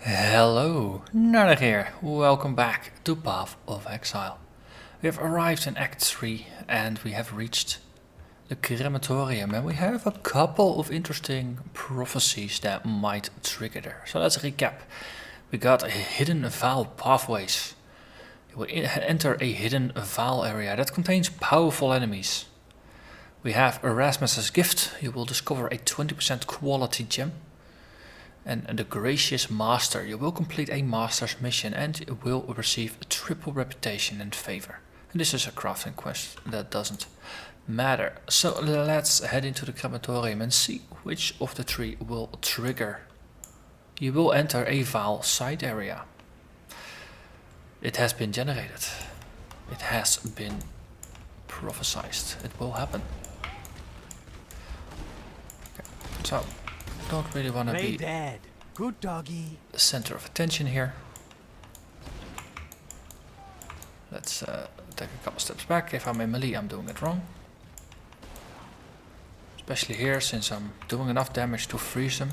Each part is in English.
Hello, Narnach here. Welcome back to Path of Exile. We have arrived in Act 3 and we have reached the crematorium, and we have a couple of interesting prophecies that might trigger there. So let's recap. We got a hidden Vaal pathways. You will enter a hidden Vaal area that contains powerful enemies. We have Erasmus's gift. You will discover a 20% quality gem. And the Gracious Master. You will complete a Master's mission and you will receive a triple reputation and favor. And this is a crafting quest that doesn't matter. So let's head into the crematorium and see which of the three will trigger. You will enter a Vaal side area. It has been generated. It has been prophesized. It will happen. Okay. So don't really want to be dead. Good doggy. the center of attention here. Let's take a couple steps back. If I'm in melee, I'm doing it wrong. Especially here, since I'm doing enough damage to freeze them.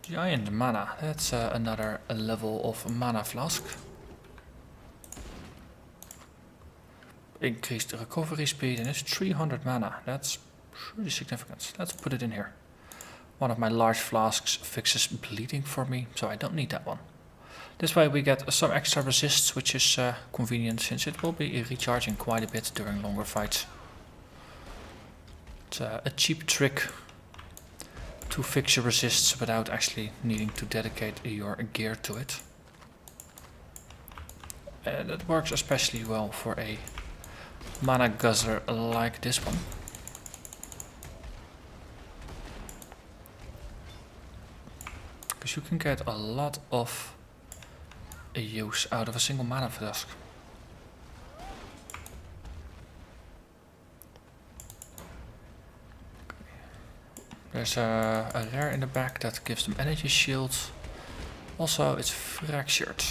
Giant mana. That's another level of mana flask. Increased recovery speed, and it's 300 mana. That's pretty significant. Let's put it in here. One of my large flasks fixes bleeding for me, so I don't need that one. This way we get some extra resists, which is convenient since it will be recharging quite a bit during longer fights. It's a cheap trick to fix your resists without actually needing to dedicate your gear to it. And it works especially well for a mana guzzler like this one. Because you can get a lot of use out of a single mana flask. There's a rare in the back that gives them energy shields. Also, it's fractured.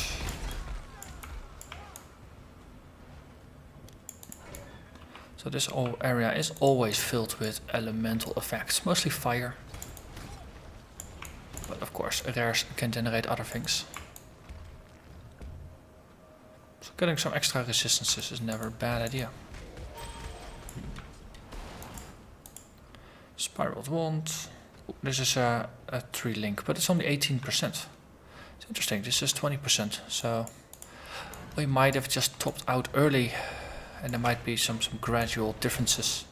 So this whole area is always filled with elemental effects, mostly fire. But of course, rares can generate other things. So getting some extra resistances is never a bad idea. Spiraled Wand. Ooh, this is a 3 link, but it's only 18%. It's interesting, this is 20%, so we might have just topped out early and there might be some gradual differences.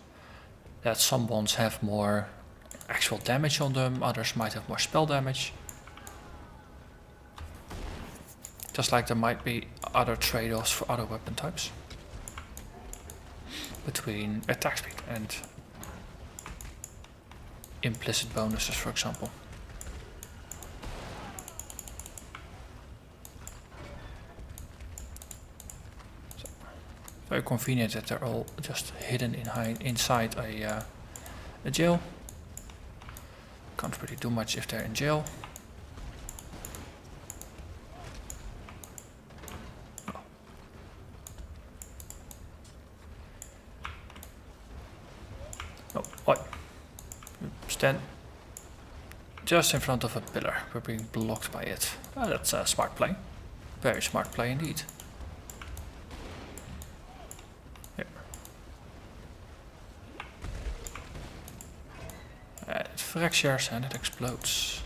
That some wands have more actual damage on them, others might have more spell damage. Just like there might be other trade-offs for other weapon types. Between attack speed and implicit bonuses, for example. So, very convenient that they're all just hidden inside a jail. Can't really do much if they're in jail. Oh. Oh, what? Stand just in front of a pillar. We're being blocked by it. Oh, that's a smart play. Very smart play indeed. Here. It fractures and it explodes.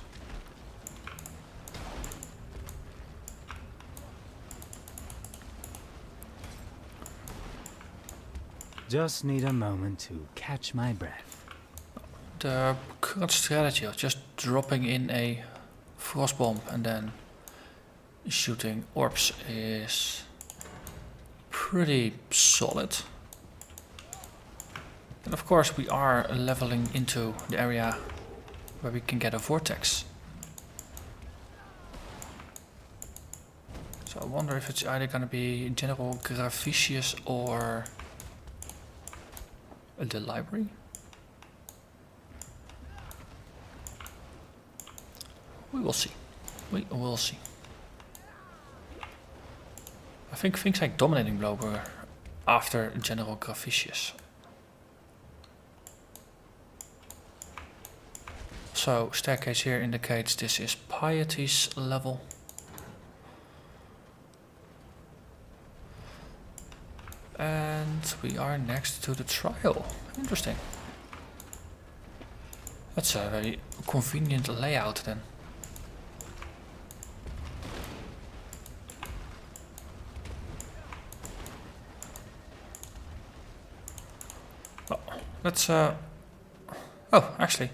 Just need a moment to catch my breath. The current strategy of just dropping in a frost bomb and then shooting orbs is pretty solid. And of course we are leveling into the area where we can get a vortex. So I wonder if it's either going to be General Gravicius or the library. We will see. We will see. I think things like Dominating Blow were after General Gravicius. So staircase here indicates this is Piety's level. And we are next to the trial. Interesting. That's a very convenient layout then. Well, let's oh, actually.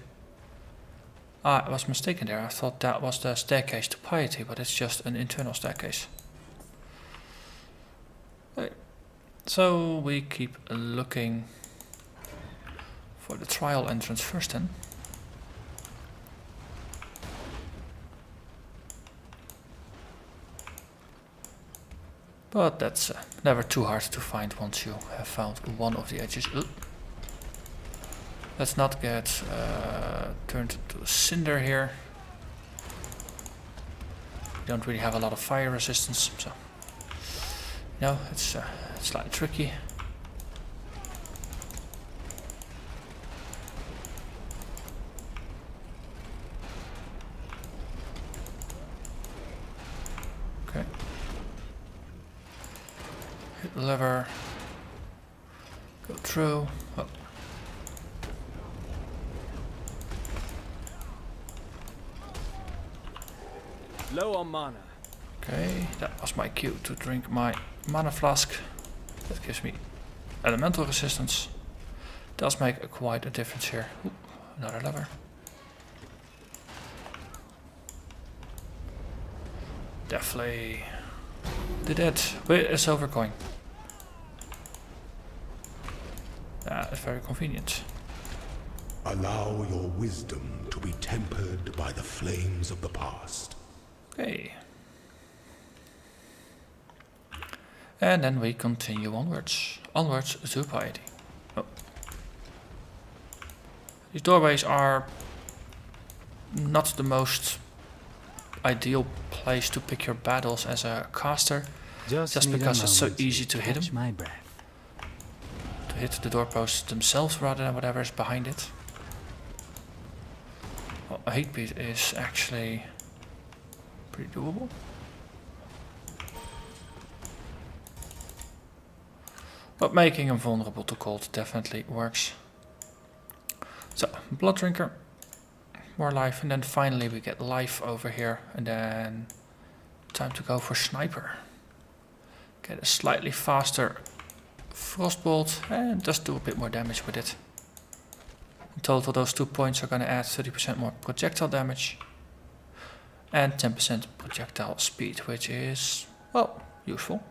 I was mistaken there. I thought that was the staircase to Piety, but it's just an internal staircase. Okay. So we keep looking for the trial entrance first then. But that's never too hard to find once you have found one of the edges. Let's not get turned into a cinder here. We don't really have a lot of fire resistance, so no, it's slightly tricky. Okay. Hit the lever. Go through. Oh. Low on mana. Okay, that was my cue to drink my mana flask. That gives me elemental resistance. Does make quite a difference here. Ooh, another lever. Definitely did it with a silver coin. That is very convenient. Allow your wisdom to be tempered by the flames of the past. Okay. And then we continue onwards. Onwards to Piety. Oh. These doorways are not the most ideal place to pick your battles as a caster. Just because it's so easy to hit them. My breath. To hit the doorposts themselves rather than whatever is behind it. Well, a hate beat is actually pretty doable. But making him vulnerable to cold definitely works. So, Blood Drinker, more life, and then finally we get life over here, and then time to go for Sniper. Get a slightly faster Frostbolt, and just do a bit more damage with it. In total, those 2 points are going to add 30% more projectile damage. And 10% projectile speed, which is, well, useful.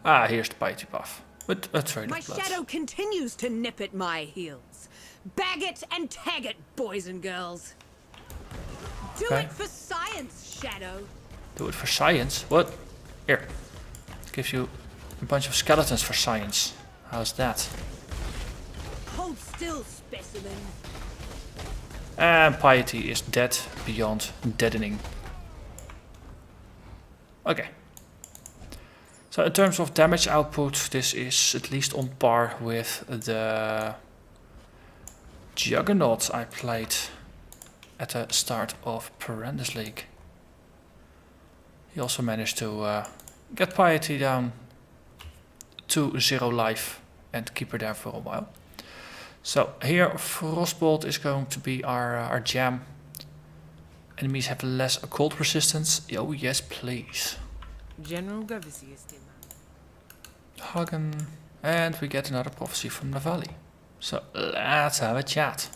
Ah, here's the Piety buff. With a trade My of blood. shadow continues to nip at my heels. Bag it and tag it, boys and girls. Do Okay. it for science, Shadow. Do it for science? What? Here. Gives you a bunch of skeletons for science. How's that? Hold still, specimen. And Piety is dead beyond deadening. Okay. So in terms of damage output, this is at least on par with the Juggernaut I played at the start of Essence League. He also managed to get Piety down to 0 life and keep her there for a while. So here Frostbolt is going to be our jam. Enemies have less cold resistance. Oh yes, please. General Govisi is still. Hagen. And we get another prophecy from the Valley. So let's have a chat.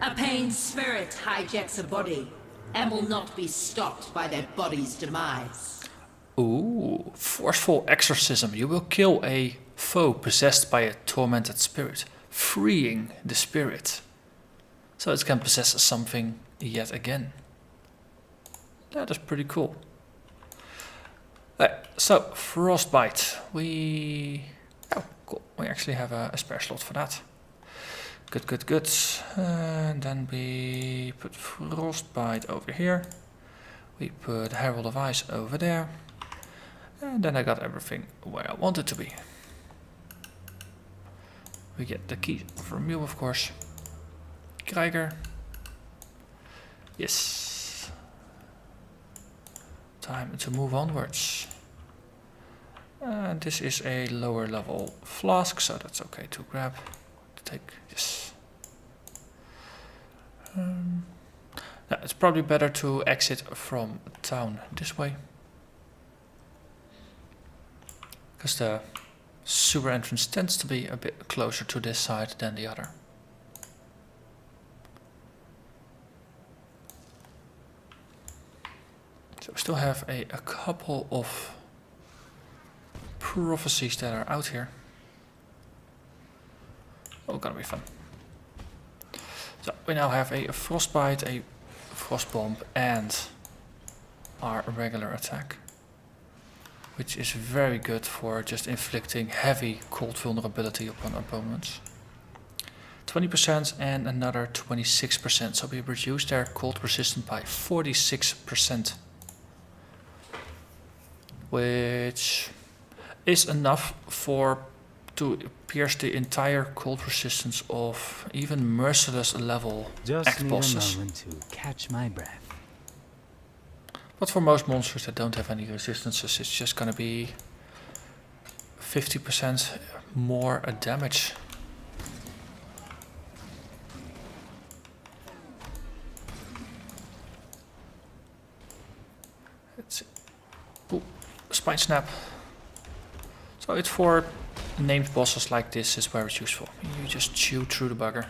A pained spirit hijacks a body and will not be stopped by their body's demise. Ooh, forceful exorcism. You will kill a foe possessed by a tormented spirit, freeing the spirit. So it can possess something yet again. That is pretty cool. So, Frostbite. Oh, cool. We actually have a spare slot for that. Good. And then we put Frostbite over here. We put Herald of Ice over there. And then I got everything where I want it to be. We get the key from you, of course. Krijger. Yes. Time to move onwards. This is a lower level flask, so that's okay to grab. To take, yes. Yeah, it's probably better to exit from town this way. Because the sewer entrance tends to be a bit closer to this side than the other. So we still have a couple of prophecies that are out here. Oh, gonna be fun. So we now have a Frostbite, a Frostbomb, and our regular attack, which is very good for just inflicting heavy cold vulnerability upon opponents. 20% and another 26%, so we reduced their cold resistance by 46%, which is enough to pierce the entire cold resistance of even merciless level act bosses. Just need a moment to catch my breath. But for most monsters that don't have any resistances, it's just gonna be 50% more damage. Let's see. Ooh, Spine Snap. So it's for named bosses like this is where it's useful. You just chew through the bugger.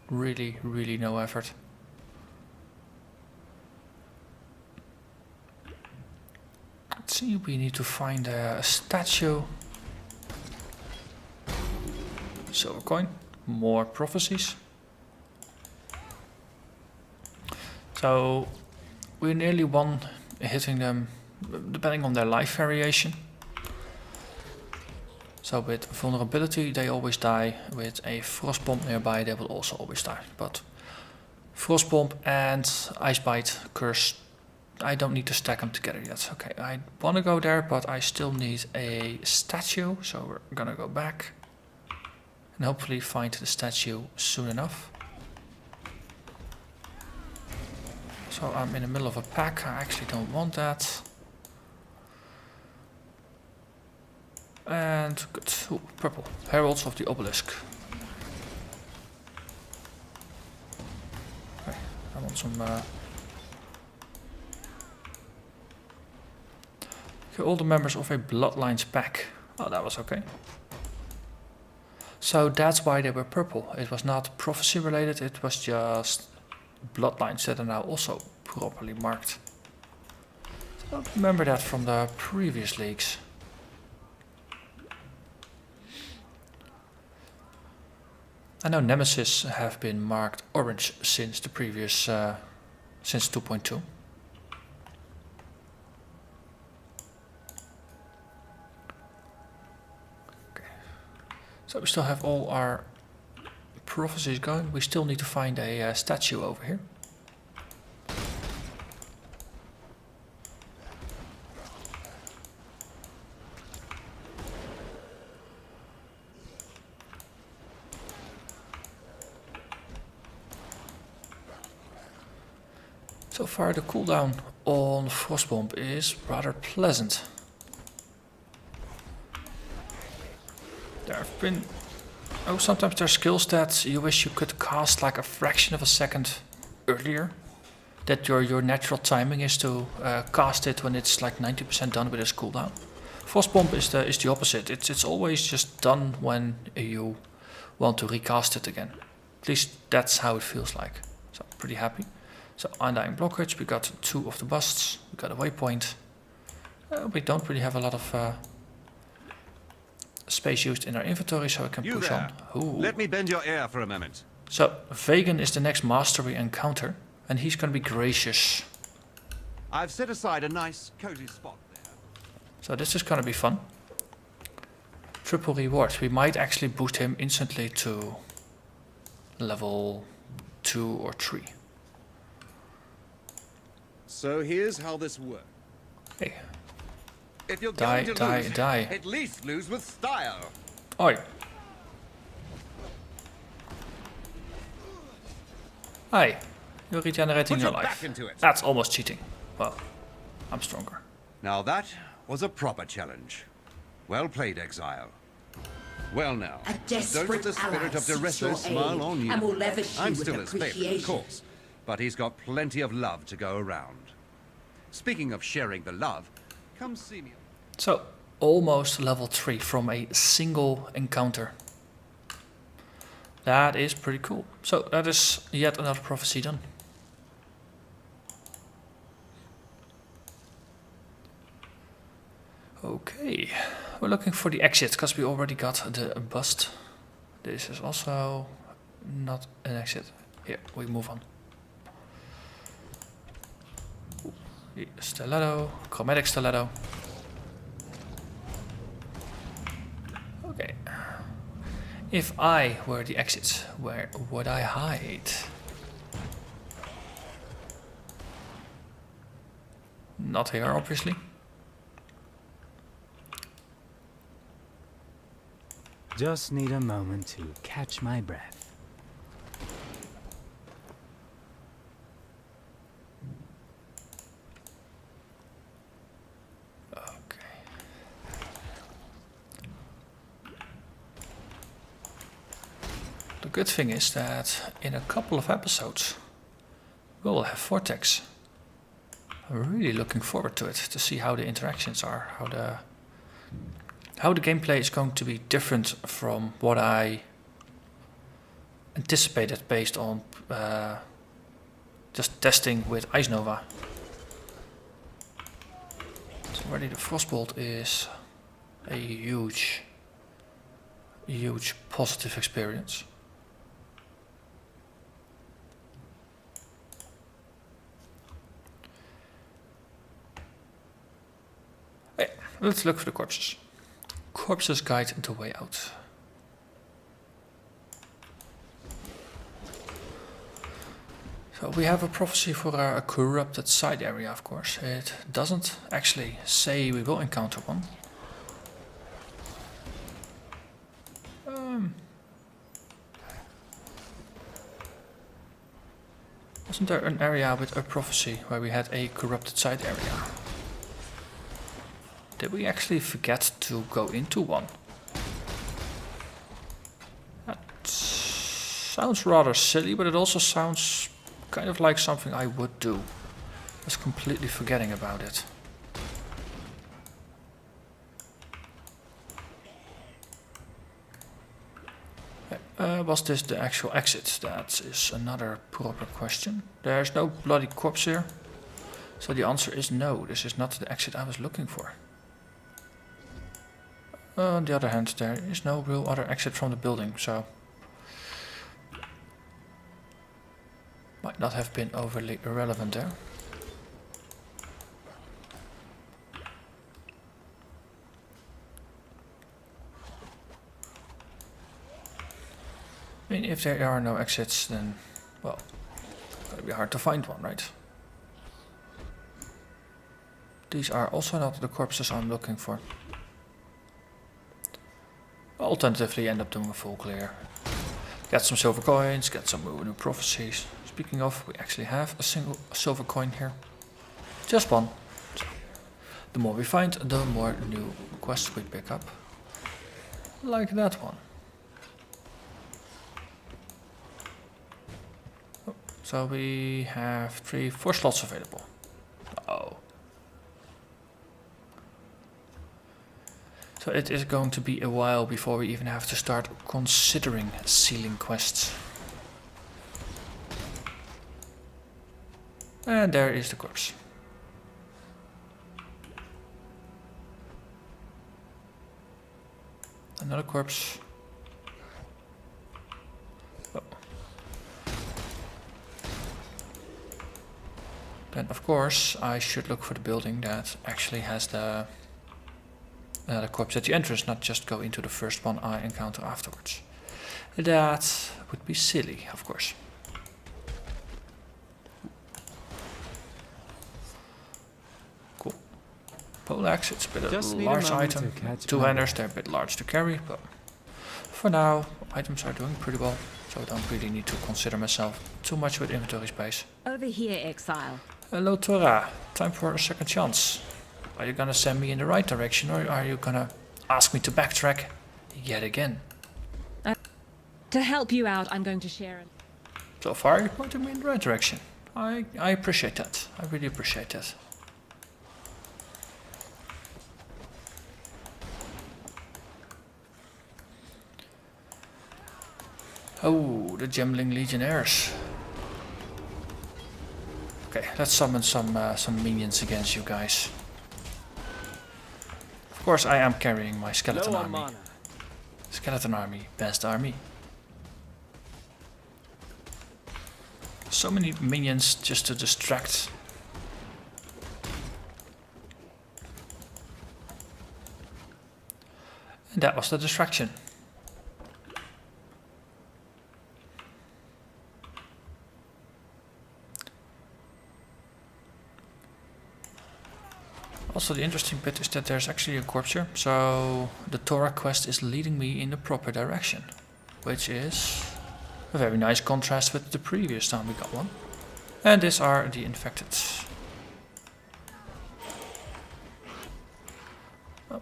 Really, really no effort. Let's see, we need to find a statue. Silver coin. More prophecies. So we're nearly one hitting them depending on their life variation. So with vulnerability they always die, with a Frostbomb nearby they will also always die. But Frostbomb and Icebite Curse, I don't need to stack them together yet. Okay, I want to go there, but I still need a statue, so we're gonna go back and hopefully find the statue soon enough. So I'm in the middle of a pack, I actually don't want that. And good. Ooh, purple. Heralds of the Obelisk. Okay, I want some. Okay, all the members of a Bloodlines pack. Oh, that was okay. So that's why they were purple. It was not prophecy related, it was just Bloodlines that are now also properly marked. I don't remember that from the previous leagues. I know Nemesis have been marked orange since the previous, since 2.2. Okay. So we still have all our prophecies going. We still need to find a statue over here. So far the cooldown on Frostbomb is rather pleasant. There have been... Oh, sometimes there are skills that you wish you could cast like a fraction of a second earlier. That your natural timing is to cast it when it's like 90% done with its cooldown. Frostbomb is the opposite. It's always just done when you want to recast it again. At least that's how it feels like. So I'm pretty happy. So Undying Blockage, we got 2 of the busts, we got a waypoint. We don't really have a lot of space used in our inventory, so we can push on. Ooh. Let me bend your ear for a moment. So Vegan is the next master we encounter, and he's gonna be gracious. I've set aside a nice, cozy spot there. So this is gonna be fun. Triple reward. We might actually boost him instantly to level 2 or 3. So here's how this works. Hey, If you're die, going to die, lose, die. at least lose with style. Oi. Hi. You're regenerating Put your your life. back into it. That's almost cheating. Well, I'm stronger. Now that was a proper challenge. Well played, Exile. Well now, A don't desperate let the spirit ally of the seeks wrestler your smile aid on you. and will lavish you I'm with still his favorite, of appreciation. course, but he's got plenty of love to go around. Speaking of sharing the love, come see me. So, almost level 3 from a single encounter. That is pretty cool. So, that is yet another prophecy done. Okay, we're looking for the exit because we already got the bust. This is also not an exit. Here, we move on. Stiletto, chromatic stiletto. Okay. If I were the exit, where would I hide? Not here, obviously. Just need a moment to catch my breath. Okay. The good thing is that in a couple of episodes we will have Vortex. I'm really looking forward to it, to see how the interactions are, how the gameplay is going to be different from what I anticipated based on just testing with Ice Nova. So already the Frostbolt is a huge positive experience. Hey, let's look for the corpses. Corpses guide the way out. So we have a prophecy for a corrupted side area, of course. It doesn't actually say we will encounter one. Wasn't there an area with a prophecy where we had a corrupted side area? Did we actually forget to go into one? That sounds rather silly, but it also sounds kind of like something I would do. I was completely forgetting about it. Was this the actual exit? That is another proper question. There's no bloody corpse here. So the answer is no, this is not the exit I was looking for. On the other hand, there is no real other exit from the building, so might not have been overly irrelevant there. I mean, if there are no exits, then, well, it's gonna be hard to find one, right? These are also not the corpses I'm looking for. Alternatively, end up doing a full clear. Get some silver coins, get some new prophecies. Speaking of, we actually have a single silver coin here. Just one. So, the more we find, the more new quests we pick up. Like that one. Oh, so we have 4 slots available. Oh. So it is going to be a while before we even have to start considering sealing quests. And there is the corpse. Another corpse. Oh. Then of course I should look for the building that actually has the corpse at the entrance, not just go into the first one I encounter afterwards. That would be silly, of course. Cool. Poleaxe, it's a bit of a large item. 2-handers, they're a bit large to carry, but for now, items are doing pretty well. So I don't really need to consider myself too much with inventory space. Over here, Exile. Hello Tora, time for a second chance. Are you gonna send me in the right direction or are you gonna ask me to backtrack yet again? To help you out, I'm going to share. So far you're pointing me in the right direction. I appreciate that. I really appreciate that. Oh, the Gembling Legionnaires. Okay, let's summon some minions against you guys. Of course, I am carrying my skeleton Low on army. mana. Skeleton army, best army. So many minions just to distract. And that was the distraction. Also, the interesting bit is that there's actually a corpse here, so the Torah quest is leading me in the proper direction, which is a very nice contrast with the previous time we got one. And these are the infected.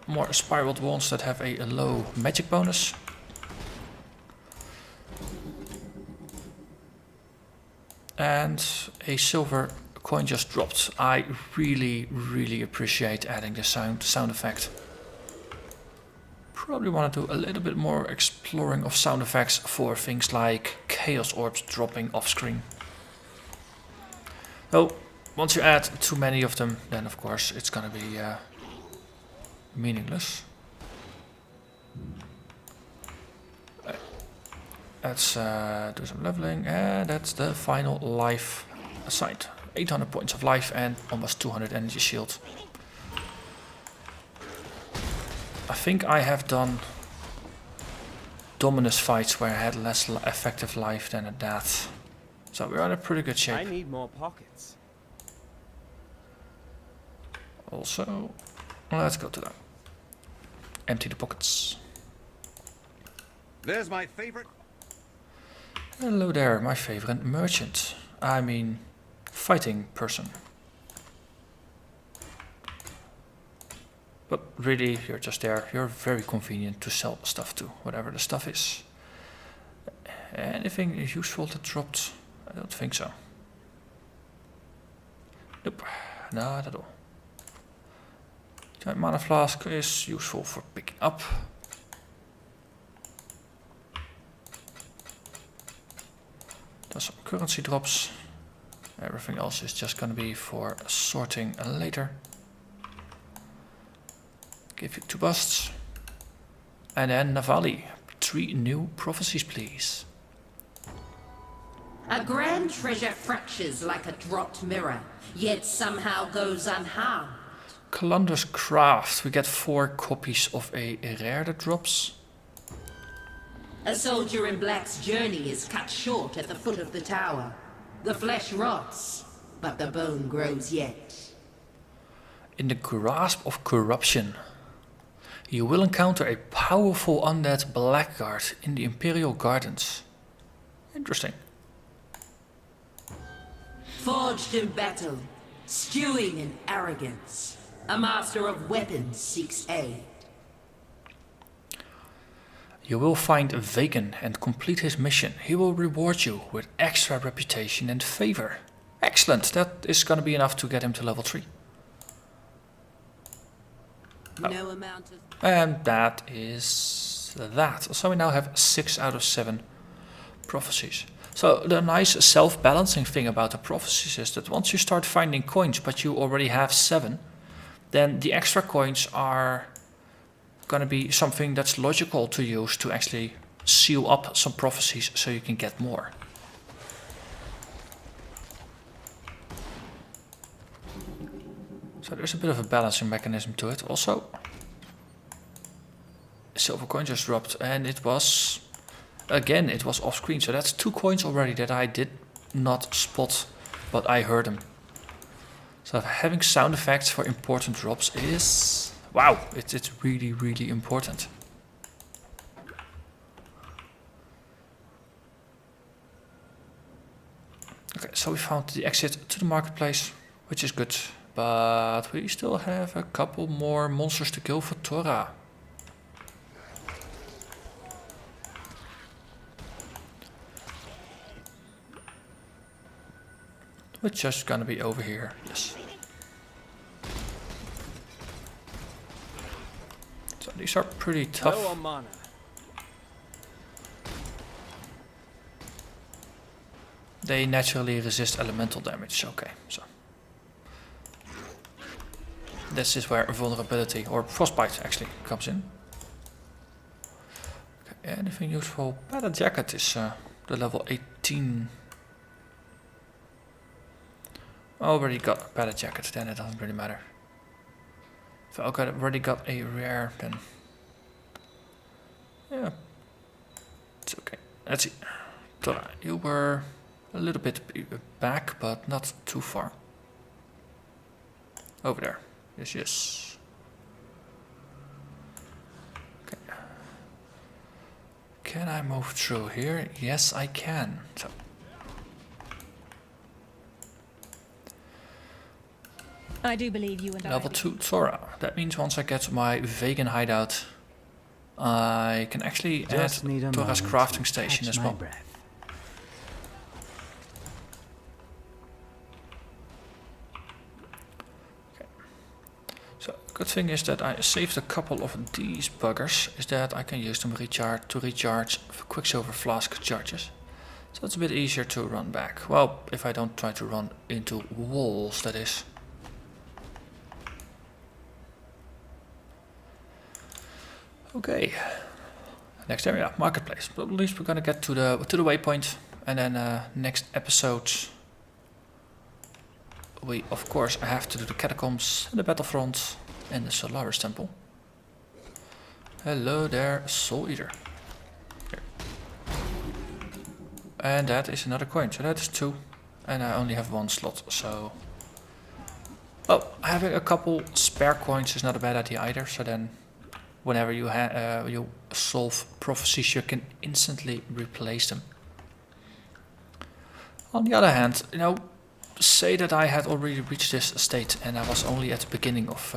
More spiraled ones that have a low magic bonus. And a silver coin just dropped. I really appreciate adding the sound effect. Probably want to do a little bit more exploring of sound effects for things like chaos orbs dropping off screen. Though once you add too many of them, then of course it's gonna be meaningless. Let's do some leveling, and that's the final life assigned. 800 points of life and almost 200 energy shield. I think I have done Dominus fights where I had less effective life than a death. So we're in a pretty good shape. I need more pockets. Also, let's go to that. Empty the pockets. There's my favorite. Hello there, my favorite merchant. I mean, fighting person. But really, you're just there. You're very convenient to sell stuff to, whatever the stuff is. Anything useful that dropped? I don't think so. Nope, not at all. Giant mana flask is useful for picking up. There's some currency drops. Everything else is just gonna be for sorting later. Give you 2 busts. And then Navali. 3 new prophecies, please. A grand treasure fractures like a dropped mirror, yet somehow goes unharmed. Calandra's Craft. We get 4 copies of a rare that drops. A soldier in black's journey is cut short at the foot of the tower. The flesh rots, but the bone grows yet. In the grasp of corruption. You will encounter a powerful undead blackguard in the Imperial Gardens. Interesting. Forged in battle, stewing in arrogance, a master of weapons seeks aid. You will find Vagan and complete his mission. He will reward you with extra reputation and favor. Excellent, that is gonna be enough to get him to level 3. No amount of... And that is that. So we now have 6 out of 7 prophecies. So the nice self-balancing thing about the prophecies is that once you start finding coins, but you already have 7, then the extra coins are gonna be something that's logical to use to actually seal up some prophecies so you can get more. So there's a bit of a balancing mechanism to it. Also, a silver coin just dropped, and it was, again, it was off screen. So that's 2 coins already that I did not spot, but I heard them. So having sound effects for important drops is, wow, it's really important. so we found the exit to the marketplace, which is good. But we still have a couple more monsters to kill for Tora. Which is gonna be over here, yes. So these are pretty tough. Low on mana. They naturally resist elemental damage, okay, so. This is where vulnerability, or Frostbite actually, comes in. Okay, anything useful? Padded Jacket is the level 18. I already got a Padded Jacket, then it doesn't really matter. If I already got a rare, then... yeah, it's okay. Let's see. Tora, you were a little bit back, but not too far. Over there. Yes, yes. Okay. Can I move through here? Yes, I can. So. I do believe you and Level 2 Tora. That means once I get my vegan hideout, I can actually add Tora's crafting station as well. Good thing is that I saved a couple of these buggers, is that I can use them to recharge Quicksilver Flask charges. So it's a bit easier to run back. Well, if I don't try to run into walls, that is. Okay. Next area, marketplace. But at least we're gonna get to the waypoint, and then next episode we of course have to do the catacombs and the battlefront. And the Solaris Temple. Hello there, Soul Eater. Here. And that is another coin, so that is 2. And I only have 1 slot, so... oh, having a couple spare coins is not a bad idea either, so then... whenever you solve prophecies, you can instantly replace them. On the other hand, you know... say that I had already reached this state and I was only at the beginning of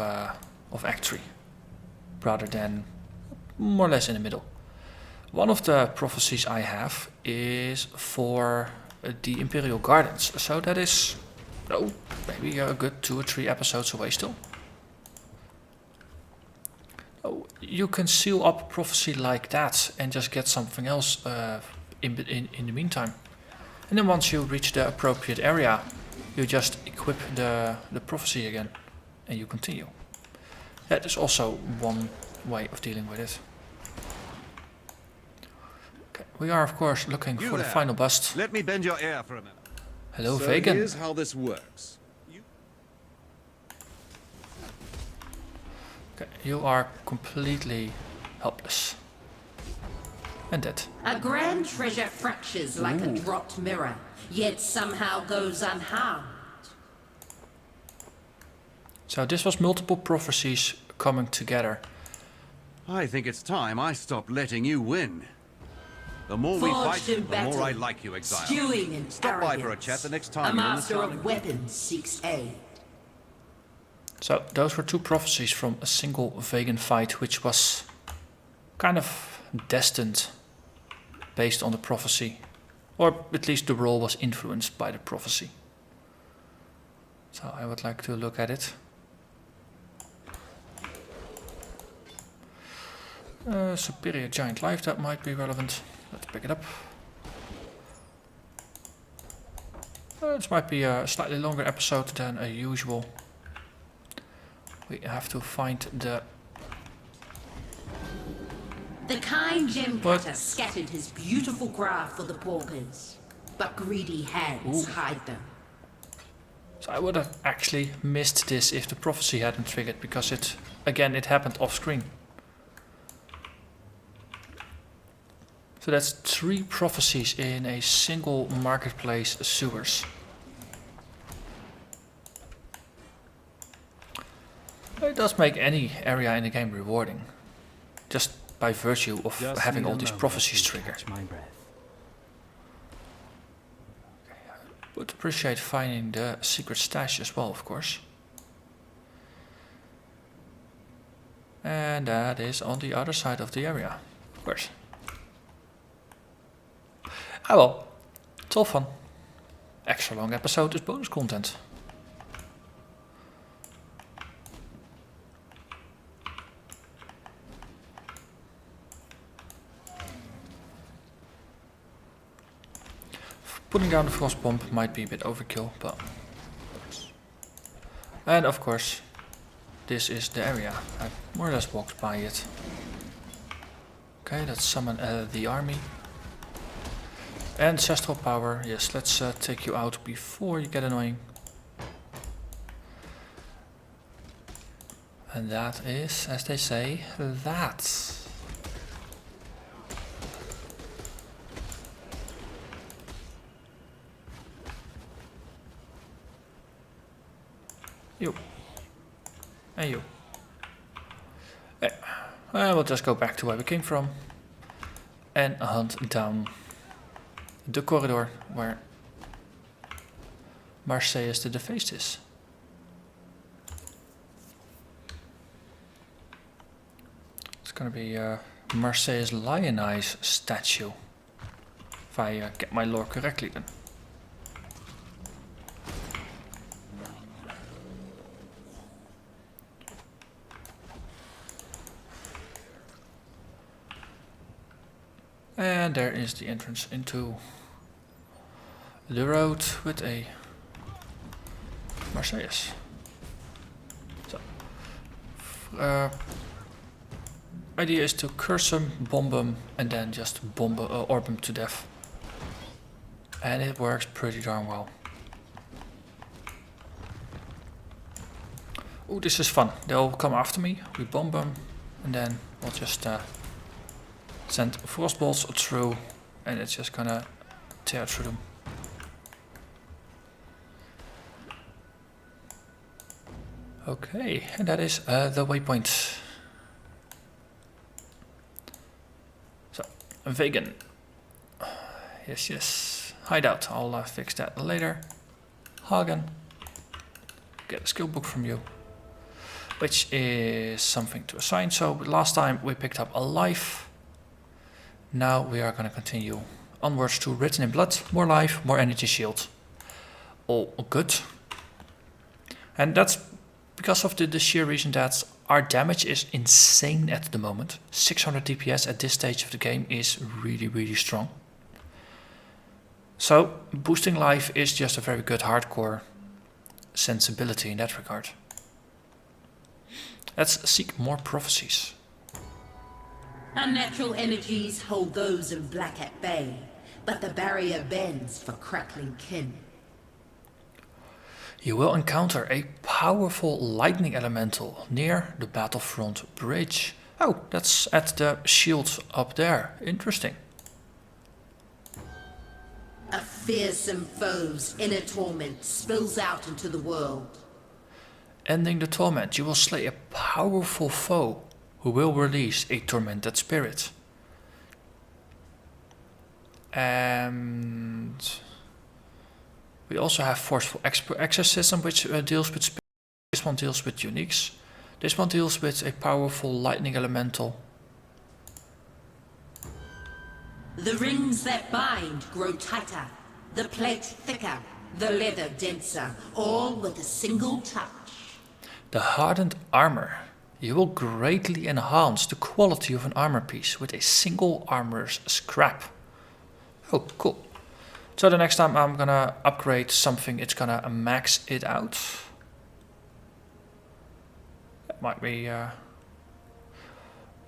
Act 3, rather than more or less in the middle. One of the prophecies I have is for the Imperial Gardens, so that is maybe a good 2 or 3 episodes away still. You can seal up a prophecy like that and just get something else in the meantime. And then once you reach the appropriate area, you just equip the prophecy again, and you continue. That is also one way of dealing with it. Okay, we are of course looking for the final bust. Let me bend your ear for a minute. Hello, So Vegan. here's how this works. Okay, you are completely helpless. And dead. A grand treasure fractures like a dropped mirror, yet somehow goes unharmed. So this was multiple prophecies coming together. I think it's time I stopped letting you win. The more we Forged fight, in the battle, more I like you, Exile. stewing in Stop by for a arrogance. chat the next time A you're in the master town. of weapons seeks aid. So those were 2 prophecies from a single vegan fight, which was kind of destined based on the prophecy. Or at least the role was influenced by the prophecy. So I would like to look at it. Superior Giant Life, that might be relevant. Let's pick it up. This might be a slightly longer episode than usual. We have to find the... The kind gem What? cutter scattered his beautiful craft for the paupers, but greedy hands hide them. So I would have actually missed this if the prophecy hadn't triggered, because it happened off screen. So that's 3 prophecies in a single marketplace sewers. It does make any area in the game rewarding, just by virtue of having all these prophecies triggered. Would appreciate finding the secret stash as well, of course. And that is on the other side of the area, of course. Ah well, it's all fun. Extra long episode is bonus content. Putting down the frost bomb might be a bit overkill, but... And of course, this is the area. I more or less walked by it. Okay, let's summon the army. Ancestral power, yes, let's take you out before you get annoying. And that is, as they say, that. You. And you. We'll just go back to where we came from. And hunt down the corridor where Marseilles the Defaced is. It's gonna be Marseilles Lion Eyes statue. If I get my lore correctly then. And there is the entrance into the road with a Marseilles. So, idea is to curse him, bomb him, and then just bomb orb him to death. And it works pretty darn well. Oh, this is fun. They'll come after me, we bomb them, and then we'll just send frostbolts through, and it's just gonna tear through them. Okay, and that is the waypoint. So, vegan. Yes, yes. Hideout, I'll fix that later. Hagen. Get a skill book from you. Which is something to assign. So, last time we picked up a life. Now we are going to continue onwards to Written in Blood. More life, more energy shield. All good. And that's because of the sheer reason that our damage is insane at the moment. 600 DPS at this stage of the game is really, really strong. So boosting life is just a very good hardcore sensibility in that regard. Let's seek more prophecies. Unnatural energies hold those in black at bay, but the barrier bends for crackling kin. You will encounter a powerful lightning elemental near the Battlefront Bridge. Oh, that's at the shield up there. Interesting. A fearsome foe's inner torment spills out into the world. Ending the torment, you will slay a powerful foe who will release a tormented spirit. And we also have Forceful Exorcism, which deals with spirits. This one deals with uniques. This one deals with a powerful lightning elemental. The rings that bind grow tighter, the plate thicker, the leather denser, all with a single touch. The hardened armor. You will greatly enhance the quality of an armor piece with a single armor's scrap. Oh, cool. So the next time I'm gonna upgrade something, it's gonna max it out. That might be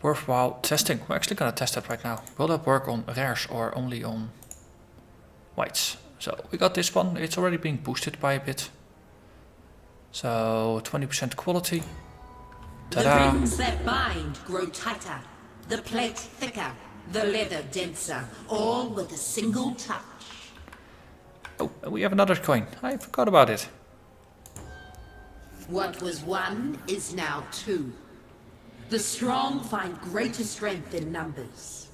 worthwhile testing. We're actually gonna test that right now. Will that work on rares or only on whites? So we got this one. It's already being boosted by a bit. So 20% quality. Ta-da. The rings that bind grow tighter, the plate thicker, the leather denser, all with a single touch. Oh, and we have another coin. I forgot about it. What was one is now two. The strong find greater strength in numbers.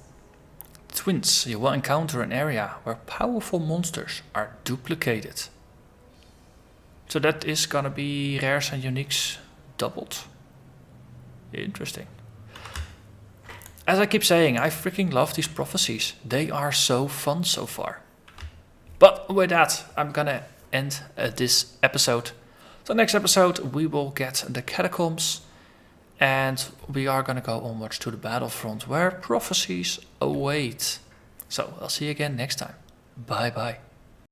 twins, you will encounter an area where powerful monsters are duplicated. So that is gonna be rares and uniques doubled. Interesting. As I keep saying, I freaking love these prophecies. They are so fun so far. But with that, I'm gonna end this episode. So next episode we will get the catacombs. And we are gonna go onwards to the battlefront where prophecies await. So I'll see you again next time. Bye bye.